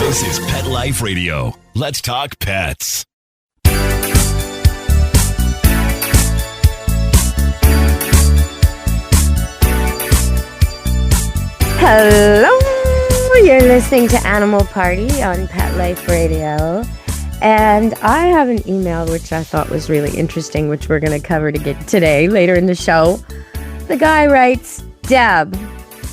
This is Pet Life Radio. Let's talk pets. Hello, you're listening to Animal Party on Pet Life Radio, and I have an email which I thought was really interesting, which we're going to cover today, later in the show. The guy writes, Deb,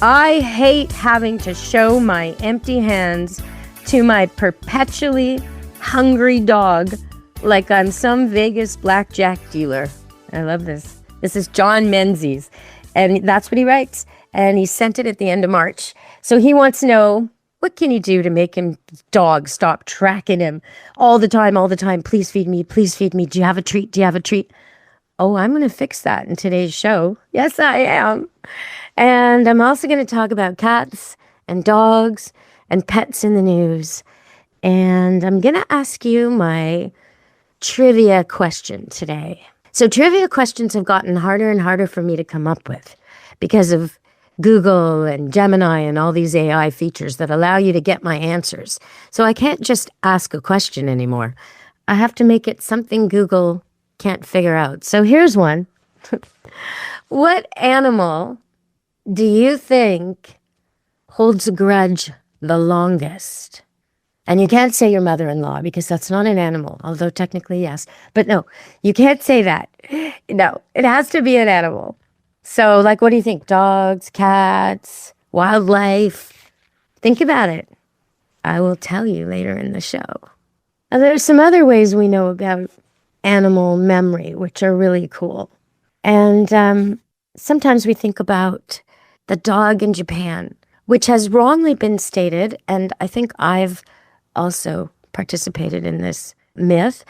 I hate having to show my empty hands to my perpetually hungry dog like I'm some Vegas blackjack dealer. I love this. This is John Menzies, and that's what he writes. And he sent it at the end of March. So he wants to know, what can he do to make him dog stop tracking him all the time? Please feed me. Please feed me. Do you have a treat? Do you have a treat? Oh, I'm going to fix that in today's show. Yes, I am. And I'm also going to talk about cats and dogs and pets in the news. And I'm going to ask you my trivia question today. So trivia questions have gotten harder and harder for me to come up with because of Google and Gemini and all these AI features that allow you to get my answers. So I can't just ask a question anymore. I have to make it something Google can't figure out. So here's one. What animal do you think holds a grudge the longest? And you can't say your mother-in-law because that's not an animal, although technically yes. But no, you can't say that. No, it has to be an animal. So, like, what do you think? Dogs, cats, wildlife? Think about it. I will tell you later in the show. Now, there's some other ways we know about animal memory, which are really cool. And sometimes we think about the dog in Japan, which has wrongly been stated, and I think I've also participated in this myth,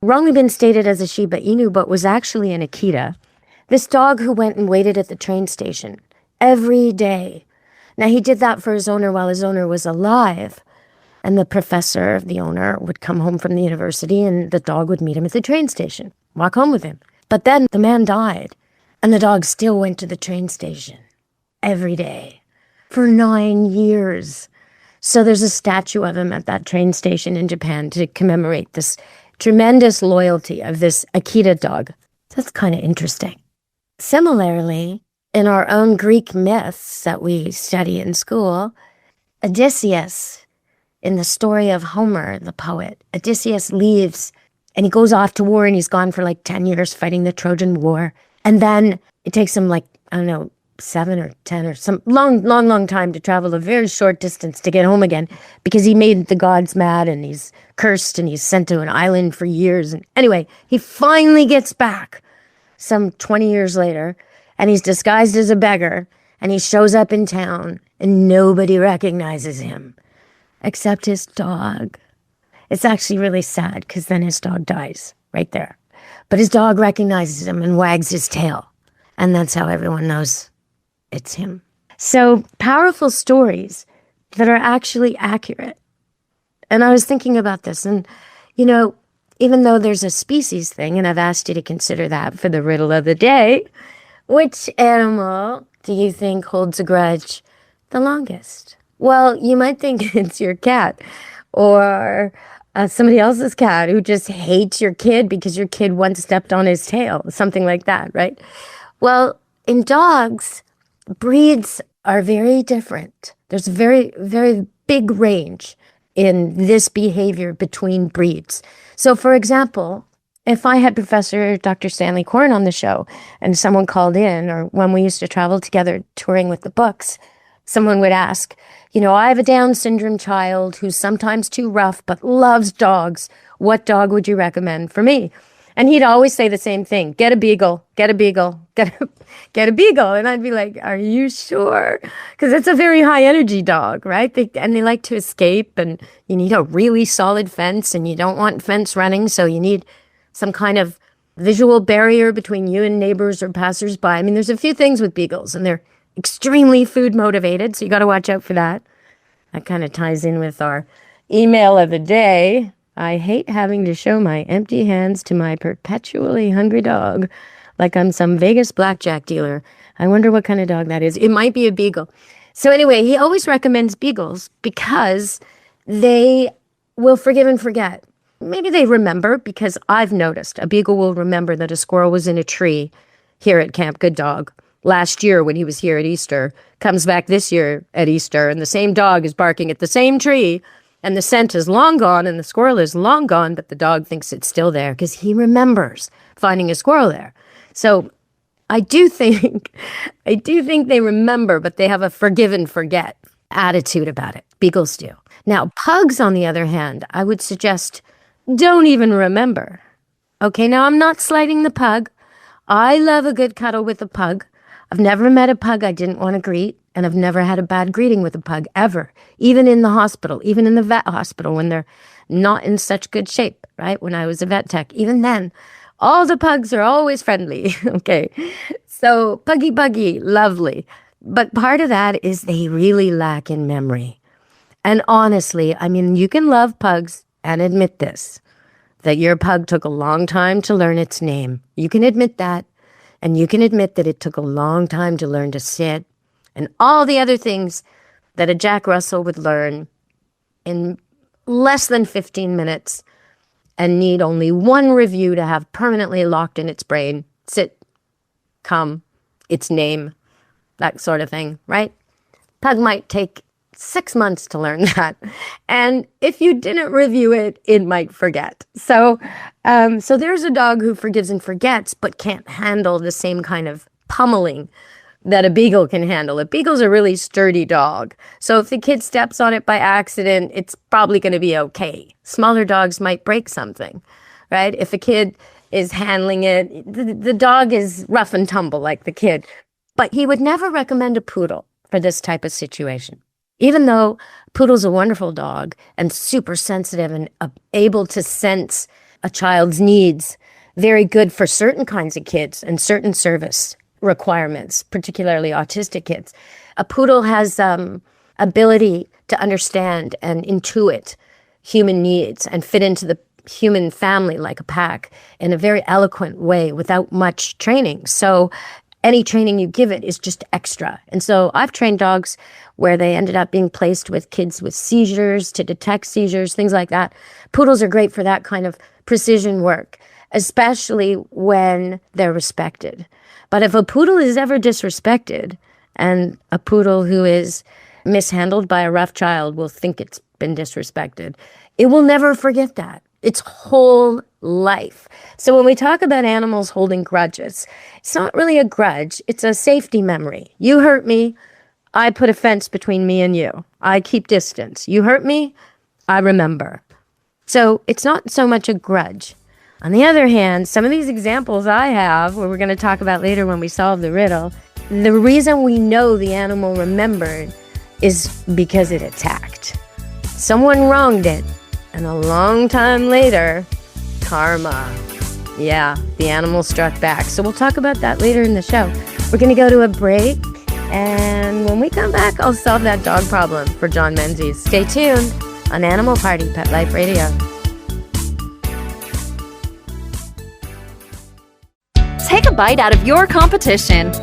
wrongly been stated as a Shiba Inu, but was actually an Akita. This dog who went and waited at the train station every day. Now, he did that for his owner while his owner was alive. And the professor, the owner, would come home from the university and the dog would meet him at the train station, walk home with him. But then the man died and the dog still went to the train station every day for 9 years. So there's a statue of him at that train station in Japan to commemorate this tremendous loyalty of this Akita dog. That's kind of interesting. Similarly, in our own Greek myths that we study in school, Odysseus, in the story of Homer, the poet, Odysseus leaves and he goes off to war and he's gone for like 10 years fighting the Trojan War. And then it takes him like, I don't know, 7 or 10 or some long time to travel a very short distance to get home again because he made the gods mad and he's cursed and he's sent to an island for years. And anyway, he finally gets back some 20 years later, and he's disguised as a beggar, and he shows up in town, and nobody recognizes him, except his dog. It's actually really sad, because then his dog dies right there. But his dog recognizes him and wags his tail, and that's how everyone knows it's him. So, powerful stories that are actually accurate. And I was thinking about this, and, you know, even though there's a species thing, and I've asked you to consider that for the riddle of the day, which animal do you think holds a grudge the longest? Well, you might think it's your cat or somebody else's cat who just hates your kid because your kid once stepped on his tail, something like that, right? Well, in dogs, breeds are very different. There's a very, very big range in this behavior between breeds. So, for example, if I had Professor Dr. Stanley Korn on the show and someone called in, or when we used to travel together touring with the books, someone would ask, you know, I have a Down syndrome child who's sometimes too rough but loves dogs. What dog would you recommend for me? And he'd always say the same thing, get a beagle, get a beagle, get a beagle. And I'd be like, are you sure? Because it's a very high energy dog, right? They like to escape, and you need a really solid fence, and you don't want fence running, so you need some kind of visual barrier between you and neighbors or passersby. I mean, there's a few things with beagles, and they're extremely food motivated, so you got to watch out for that. That kind of ties in with our email of the day. I hate having to show my empty hands to my perpetually hungry dog like I'm some Vegas blackjack dealer. I wonder what kind of dog that is. It might be a beagle. So anyway, he always recommends beagles because they will forgive and forget. Maybe they remember, because I've noticed a beagle will remember that a squirrel was in a tree here at Camp Good Dog last year when he was here at Easter, comes back this year at Easter, and the same dog is barking at the same tree, and the scent is long gone, and the squirrel is long gone, but the dog thinks it's still there because he remembers finding a squirrel there. So I do think they remember, but they have a forgive and forget attitude about it. Beagles do. Now, pugs, on the other hand, I would suggest don't even remember. Okay, now I'm not slighting the pug. I love a good cuddle with a pug. I've never met a pug I didn't want to greet, and I've never had a bad greeting with a pug, ever. Even in the hospital, even in the vet hospital, when they're not in such good shape, right? When I was a vet tech, even then, all the pugs are always friendly, okay? So, puggy, lovely. But part of that is they really lack in memory. And honestly, I mean, you can love pugs and admit this, that your pug took a long time to learn its name. You can admit that. And you can admit that it took a long time to learn to sit and all the other things that a Jack Russell would learn in less than 15 minutes and need only one review to have permanently locked in its brain. Sit, come, its name, that sort of thing, right? Pug might take 6 months to learn that. And if you didn't review it, it might forget. So there's a dog who forgives and forgets, but can't handle the same kind of pummeling that a beagle can handle. A beagle's a really sturdy dog. So if the kid steps on it by accident, it's probably going to be okay. Smaller dogs might break something, right? If a kid is handling it, the dog is rough and tumble like the kid. But he would never recommend a poodle for this type of situation. Even though poodle's a wonderful dog and super sensitive and able to sense a child's needs, very good for certain kinds of kids and certain service requirements, particularly autistic kids. A poodle has ability to understand and intuit human needs and fit into the human family like a pack in a very eloquent way without much training. So any training you give it is just extra. And so I've trained dogs where they ended up being placed with kids with seizures to detect seizures, things like that. Poodles are great for that kind of precision work, especially when they're respected. But if a poodle is ever disrespected, and a poodle who is mishandled by a rough child will think it's been disrespected, it will never forget that. Its whole life. So when we talk about animals holding grudges, it's not really a grudge. It's a safety memory. You hurt me, I put a fence between me and you. I keep distance. You hurt me, I remember. So it's not so much a grudge. On the other hand, some of these examples I have, where we're going to talk about later when we solve the riddle, the reason we know the animal remembered is because it attacked. Someone wronged it, and a long time later, karma. Yeah, the animal struck back. So we'll talk about that later in the show. We're going to go to a break, and when we come back, I'll solve that dog problem for John Menzies. Stay tuned on Animal Party Pet Life Radio. Take a bite out of your competition.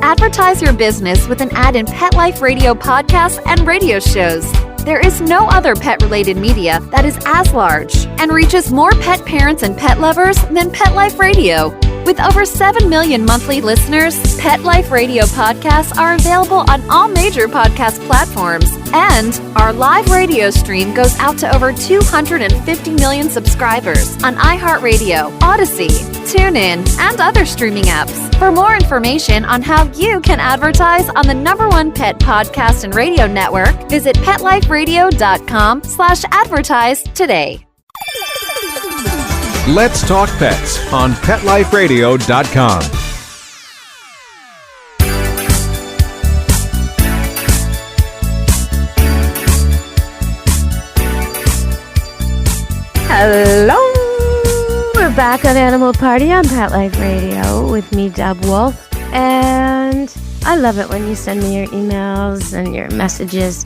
Advertise your business with an ad in Pet Life Radio podcasts and radio shows. There is no other pet-related media that is as large and reaches more pet parents and pet lovers than Pet Life Radio. With over 7 million monthly listeners, Pet Life Radio podcasts are available on all major podcast platforms. And our live radio stream goes out to over 250 million subscribers on iHeartRadio, Odyssey, TuneIn, and other streaming apps. For more information on how you can advertise on the #1 pet podcast and radio network, visit PetLifeRadio.com/advertise today. Let's Talk Pets on PetLifeRadio.com. Hello! We're back on Animal Party on Pet Life Radio with me, Deborah Wolfe. And I love it when you send me your emails and your messages,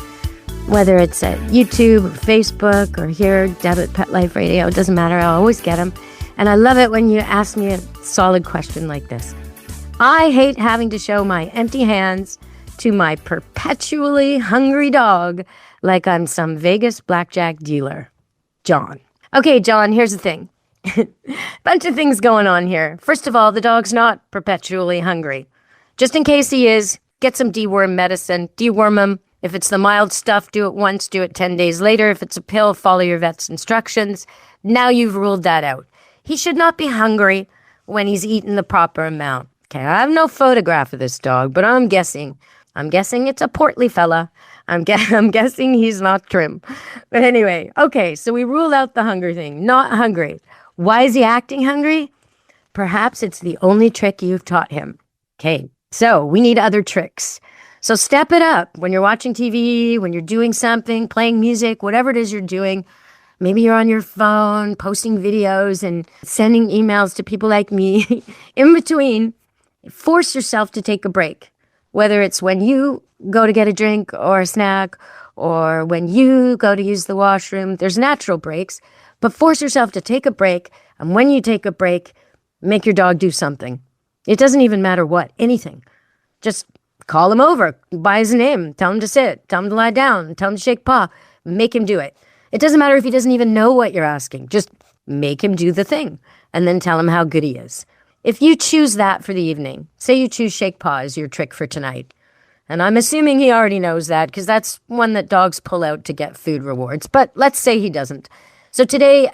whether it's at YouTube or Facebook or here, Deb at Pet Life Radio. It doesn't matter. I always get them. And I love it when you ask me a solid question like this. I hate having to show my empty hands to my perpetually hungry dog like I'm some Vegas blackjack dealer. John. Okay, John, here's the thing. Bunch of things going on here. First of all, the dog's not perpetually hungry. Just in case he is, get some deworm medicine, deworm him. If it's the mild stuff, do it once, do it 10 days later. If it's a pill, follow your vet's instructions. Now you've ruled that out. He should not be hungry when he's eaten the proper amount. Okay, I have no photograph of this dog, but I'm guessing it's a portly fella. I'm guessing he's not trim. But anyway, okay, so we rule out the hunger thing. Not hungry. Why is he acting hungry? Perhaps it's the only trick you've taught him. Okay, so we need other tricks. So step it up when you're watching TV, when you're doing something, playing music, whatever it is you're doing. Maybe you're on your phone, posting videos and sending emails to people like me. In between, force yourself to take a break. Whether it's when you go to get a drink or a snack, or when you go to use the washroom, there's natural breaks. But force yourself to take a break, and when you take a break, make your dog do something. It doesn't even matter what, anything. Just call him over, by his name, tell him to sit, tell him to lie down, tell him to shake paw, make him do it. It doesn't matter if he doesn't even know what you're asking. Just make him do the thing, and then tell him how good he is. If you choose that for the evening, say you choose shake paw as your trick for tonight, and I'm assuming he already knows that because that's one that dogs pull out to get food rewards, but let's say he doesn't. So today,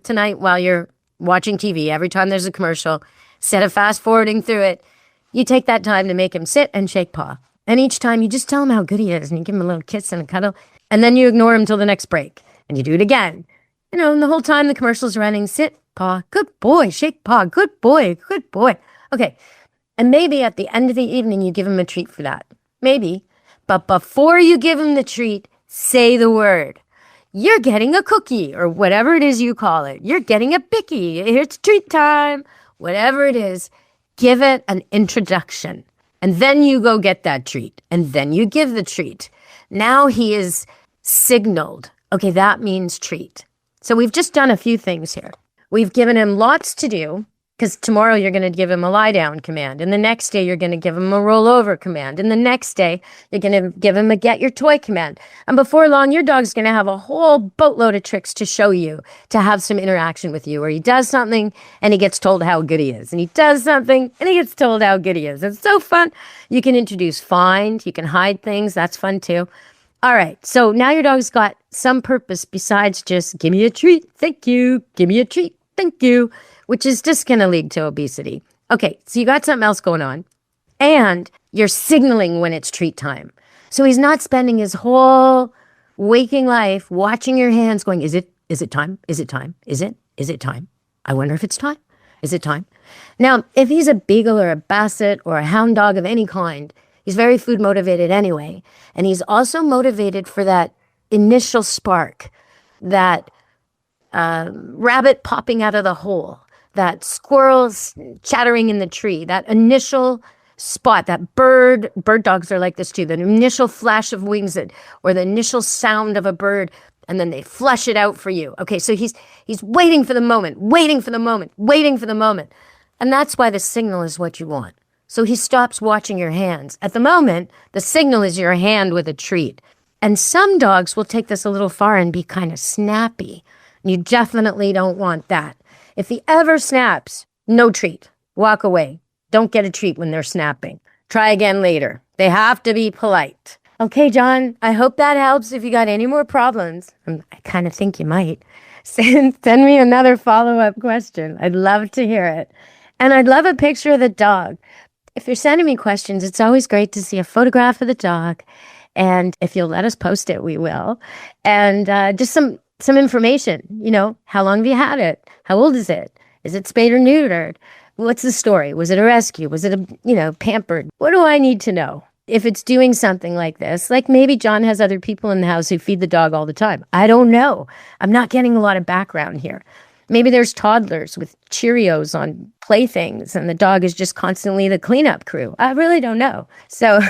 tonight while you're watching TV, every time there's a commercial, instead of fast forwarding through it, you take that time to make him sit and shake paw. And each time you just tell him how good he is and you give him a little kiss and a cuddle, and then you ignore him till the next break and you do it again. And the whole time the commercial's running, sit, paw, good boy, shake paw, good boy, good boy. Okay. And maybe at the end of the evening, you give him a treat for that. Maybe. But before you give him the treat, say the word. You're getting a cookie, or whatever it is you call it. You're getting a picky. It's treat time. Whatever it is, give it an introduction. And then you go get that treat. And then you give the treat. Now he is signaled. Okay, that means treat. So we've just done a few things here. We've given him lots to do, because tomorrow you're going to give him a lie down command. And the next day you're going to give him a roll over command. And the next day you're going to give him a get your toy command. And before long, your dog's going to have a whole boatload of tricks to show you, to have some interaction with you, where he does something and he gets told how good he is. And he does something and he gets told how good he is. It's so fun. You can introduce find, you can hide things. That's fun too. All right. So now your dog's got some purpose besides just give me a treat. Thank you. Give me a treat. Thank you. Which is just going to lead to obesity. Okay, so you got something else going on, and you're signaling when it's treat time. So he's not spending his whole waking life watching your hands going, is it time? Is it time? Is it time? I wonder if it's time. Is it time? Now, if he's a beagle or a basset or a hound dog of any kind, he's very food motivated anyway. And he's also motivated for that initial spark, that rabbit popping out of the hole, that squirrels chattering in the tree, that initial spot, that bird dogs are like this too, the initial flash of wings or the initial sound of a bird, and then they flush it out for you. Okay, so he's waiting for the moment. And that's why the signal is what you want. So he stops watching your hands. At the moment, the signal is your hand with a treat. And some dogs will take this a little far and be kind of snappy. You definitely don't want that. If he ever snaps, no treat. Walk away. Don't get a treat when they're snapping. Try again later. They have to be polite. Okay, John, I hope that helps. If you got any more problems, I kind of think you might, send me another follow-up question. I'd love to hear it. And I'd love a picture of the dog. If you're sending me questions, it's always great to see a photograph of the dog. And if you'll let us post it, we will. And just some information, how long have you had it? How old is it? Is it spayed or neutered? What's the story? Was it a rescue? Was it pampered? What do I need to know? If it's doing something like this, like maybe John has other people in the house who feed the dog all the time. I don't know. I'm not getting a lot of background here. Maybe there's toddlers with Cheerios on playthings and the dog is just constantly the cleanup crew. I really don't know. So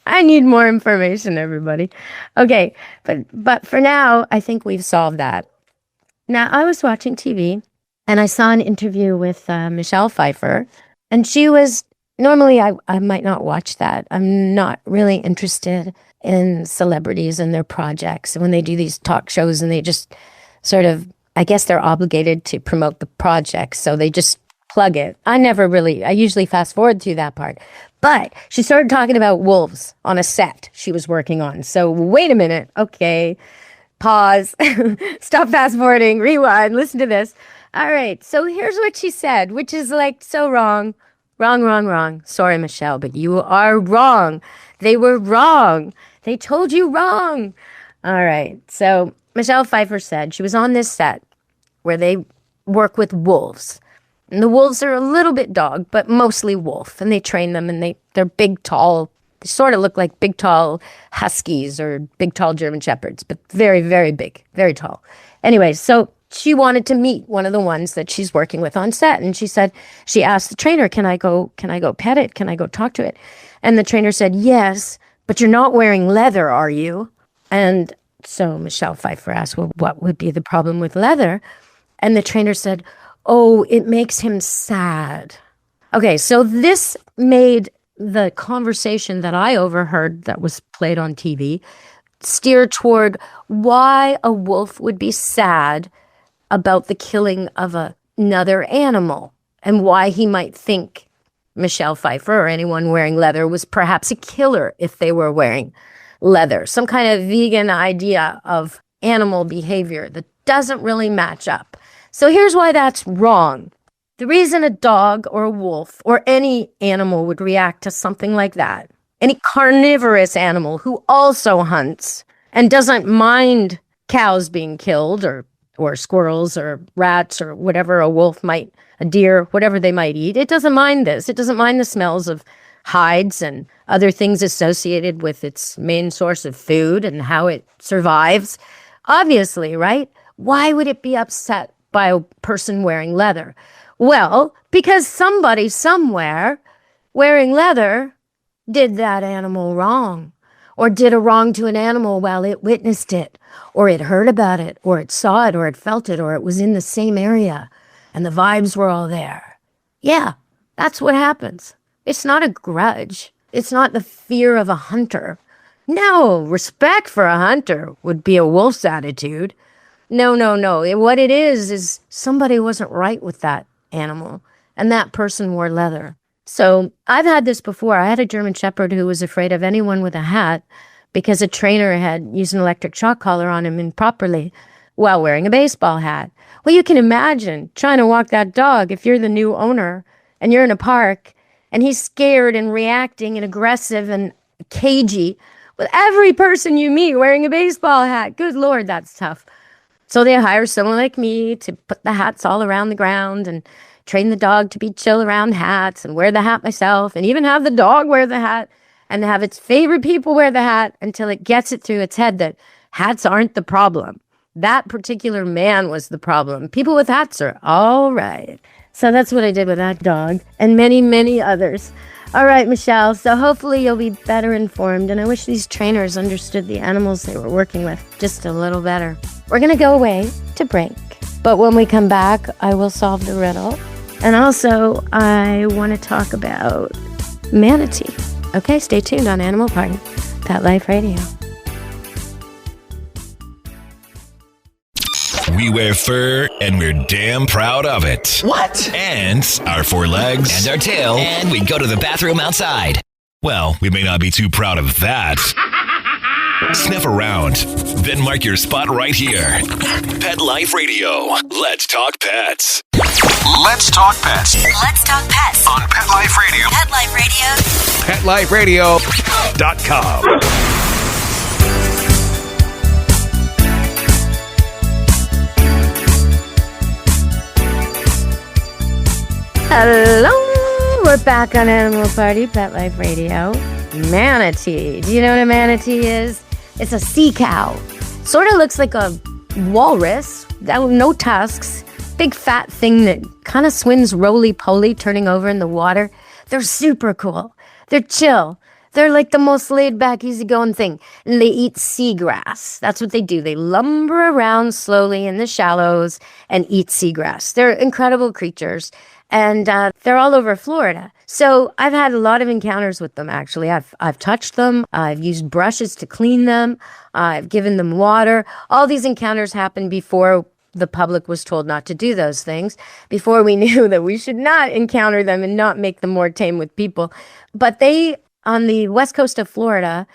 I need more information, everybody. Okay, but for now, I think we've solved that. Now, I was watching TV and I saw an interview with Michelle Pfeiffer, and she was normally I might not watch that. I'm not really interested in celebrities and their projects. And when they do these talk shows and they just sort of, I guess they're obligated to promote the project, so they just plug it. I usually fast forward through that part. But she started talking about wolves on a set she was working on. So wait a minute. Okay, pause, stop fast forwarding, rewind, listen to this. All right, so here's what she said, which is like so wrong. Wrong. Sorry, Michelle, but you are wrong. They were wrong. They told you wrong. All right, so Michelle Pfeiffer said she was on this set where they work with wolves. And the wolves are a little bit dog, but mostly wolf. And they train them, and they're big, tall. They sort of look like big, tall huskies or big, tall German shepherds, but very, very big, very tall. Anyway, so she wanted to meet one of the ones that she's working with on set. And she asked the trainer, can I go pet it? Can I go talk to it? And the trainer said, yes, but you're not wearing leather, are you? And so Michelle Pfeiffer asked, well, what would be the problem with leather? And the trainer said, oh, it makes him sad. Okay, so this made the conversation that I overheard that was played on TV steer toward why a wolf would be sad about the killing of another animal and why he might think Michelle Pfeiffer or anyone wearing leather was perhaps a killer if they were wearing leather. Some kind of vegan idea of animal behavior that doesn't really match up. So here's why that's wrong. The reason a dog or a wolf or any animal would react to something like that, any carnivorous animal who also hunts and doesn't mind cows being killed or squirrels or rats or whatever a deer, whatever they might eat, it doesn't mind this. It doesn't mind the smells of hides and other things associated with its main source of food and how it survives. Obviously, right? Why would it be upset by a person wearing leather? Well, because somebody somewhere wearing leather did that animal wrong, or did a wrong to an animal while it witnessed it, or it heard about it, or it saw it, or it felt it, or it was in the same area, and the vibes were all there. Yeah, that's what happens. It's not a grudge. It's not the fear of a hunter. No, respect for a hunter would be a wolf's attitude. No. What it is somebody wasn't right with that animal, and that person wore leather. So I've had this before. I had a German Shepherd who was afraid of anyone with a hat because a trainer had used an electric shock collar on him improperly while wearing a baseball hat. Well, you can imagine trying to walk that dog if you're the new owner and you're in a park and he's scared and reacting and aggressive and cagey with every person you meet wearing a baseball hat. Good Lord, that's tough. So they hire someone like me to put the hats all around the ground and train the dog to be chill around hats and wear the hat myself and even have the dog wear the hat and have its favorite people wear the hat until it gets it through its head that hats aren't the problem. That particular man was the problem. People with hats are all right. So that's what I did with that dog and many, many others. All right, Michelle, so hopefully you'll be better informed, and I wish these trainers understood the animals they were working with just a little better. We're going to go away to break, but when we come back, I will solve the riddle, and also I want to talk about Manatee. Okay, stay tuned on Animal Party, Pet Life Radio. We wear fur, and we're damn proud of it. What? And our 4 legs. And our tail. And we go to the bathroom outside. Well, we may not be too proud of that. Sniff around, then mark your spot right here. Pet Life Radio. Let's talk pets. Let's talk pets Let's talk pets on Pet Life Radio. Pet Life Radio. PetLifeRadio.com. Hello, we're back on Animal Party, Pet Life Radio. Manatee. Do you know what a manatee is? It's a sea cow. Sort of looks like a walrus, no tusks. Big fat thing that kind of swims roly-poly, turning over in the water. They're super cool. They're chill. They're like the most laid back, easygoing thing. And they eat seagrass. That's what they do. They lumber around slowly in the shallows and eat seagrass. They're incredible creatures. And they're all over Florida. So I've had a lot of encounters with them, actually. I've touched them. I've used brushes to clean them. I've given them water. All these encounters happened before the public was told not to do those things, before we knew that we should not encounter them and not make them more tame with people. But they, on the west coast of Florida,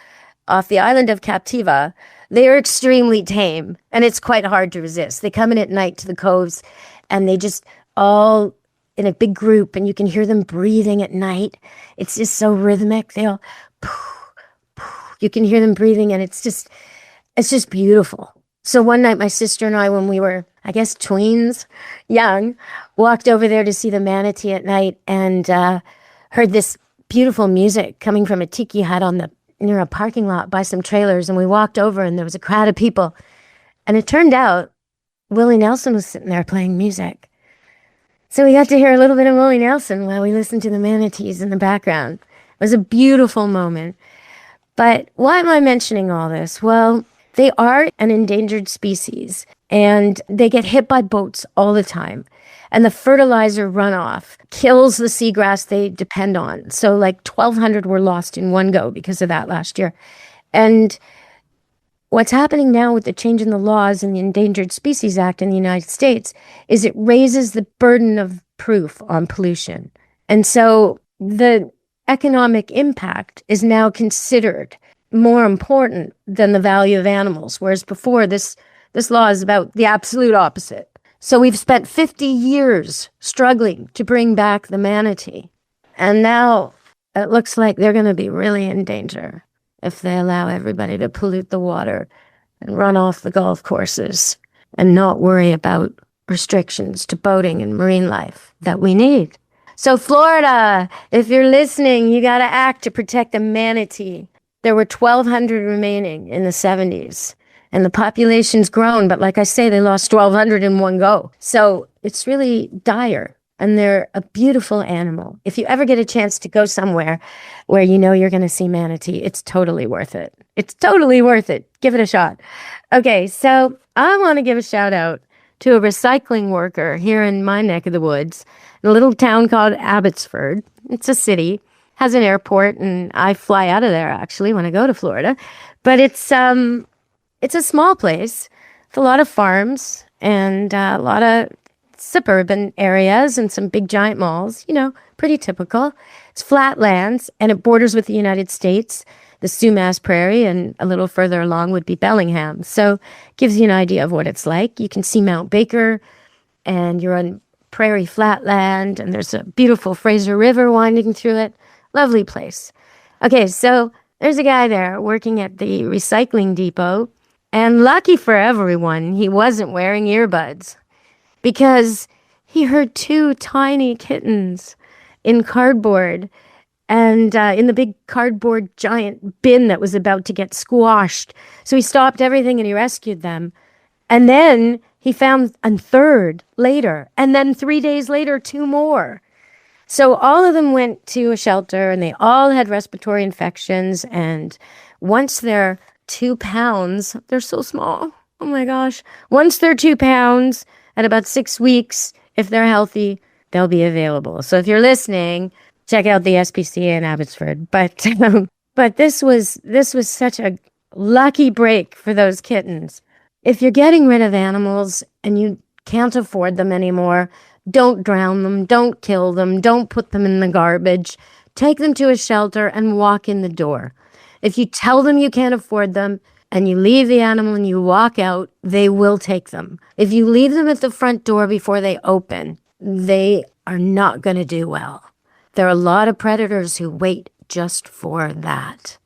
off the island of Captiva, they are extremely tame, and it's quite hard to resist. They come in at night to the coves, and they just all in a big group, and you can hear them breathing at night. It's just so rhythmic. They all, you can hear them breathing, and it's just beautiful. So one night, my sister and I, when we were, I guess, tweens, young, walked over there to see the manatee at night and heard this beautiful music coming from a tiki hut near a parking lot by some trailers. And we walked over and there was a crowd of people. And it turned out Willie Nelson was sitting there playing music. So we got to hear a little bit of Willie Nelson while we listened to the manatees in the background. It was a beautiful moment. But why am I mentioning all this? Well, they are an endangered species, and they get hit by boats all the time. And the fertilizer runoff kills the seagrass they depend on. So like 1,200 were lost in one go because of that last year. And what's happening now with the change in the laws in the Endangered Species Act in the United States is it raises the burden of proof on pollution. And so the economic impact is now considered more important than the value of animals, whereas before this law is about the absolute opposite. So we've spent 50 years struggling to bring back the manatee, and now it looks like they're going to be really in danger if they allow everybody to pollute the water and run off the golf courses and not worry about restrictions to boating and marine life that we need. So Florida, if you're listening, you got to act to protect the manatee. There were 1,200 remaining in the 70s, and the population's grown. But like I say, they lost 1,200 in one go. So it's really dire, and they're a beautiful animal. If you ever get a chance to go somewhere where you know you're going to see manatee, it's totally worth it. It's totally worth it. Give it a shot. Okay, so I want to give a shout out to a recycling worker here in my neck of the woods, in a little town called Abbotsford. It's a city. Has an airport, and I fly out of there actually when I go to Florida. But it's a small place with a lot of farms and a lot of suburban areas and some big giant malls, pretty typical. It's flat lands, and it borders with the United States, the Sumas Prairie, and a little further along would be Bellingham. So it gives you an idea of what it's like. You can see Mount Baker, and you're on prairie flatland, and there's a beautiful Fraser River winding through it. Lovely place. Okay, so there's a guy there working at the recycling depot, and lucky for everyone, he wasn't wearing earbuds because he heard two tiny kittens in cardboard and in the big cardboard giant bin that was about to get squashed. So he stopped everything and he rescued them. And then he found a third later, and then 3 days later, two more. So all of them went to a shelter, and they all had respiratory infections. And once they're 2 pounds, they're so small. Oh my gosh. Once they're 2 pounds at about 6 weeks, if they're healthy, they'll be available. So if you're listening, check out the SPCA in Abbotsford. But this was such a lucky break for those kittens. If you're getting rid of animals and you can't afford them anymore, don't drown them, don't kill them, don't put them in the garbage. Take them to a shelter and walk in the door. If you tell them you can't afford them and you leave the animal and you walk out, they will take them. If you leave them at the front door before they open, they are not going to do well. There are a lot of predators who wait just for that.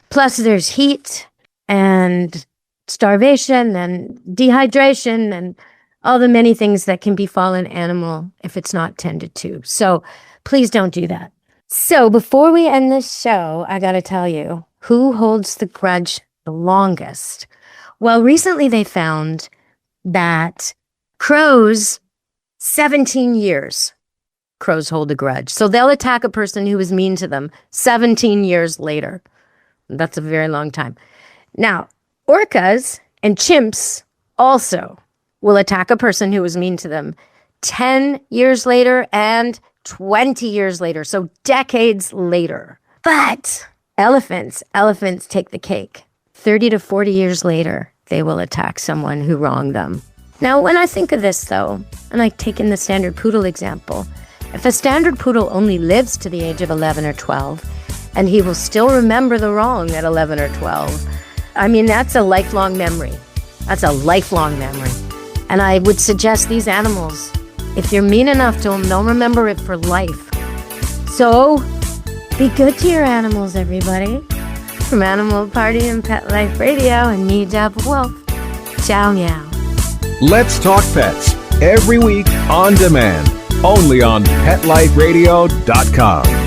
Plus there's heat and starvation and dehydration and all the many things that can befall an animal if it's not tended to. So please don't do that. So before we end this show, I got to tell you, who holds the grudge the longest? Well, recently they found that crows, 17 years. crows hold a grudge. So they'll attack a person who was mean to them 17 years later. That's a very long time. Now, orcas and chimps also will attack a person who was mean to them 10 years later and 20 years later, so decades later. But elephants take the cake. 30 to 40 years later, they will attack someone who wronged them. Now, when I think of this, though, and I take in the standard poodle example, if a standard poodle only lives to the age of 11 or 12, and he will still remember the wrong at 11 or 12, I mean, that's a lifelong memory. That's a lifelong memory. And I would suggest these animals, if you're mean enough to them, they'll remember it for life. So, be good to your animals, everybody. From Animal Party and Pet Life Radio and me, Deborah Wolfe. Ciao, meow. Let's Talk Pets every week on demand, only on PetLifeRadio.com.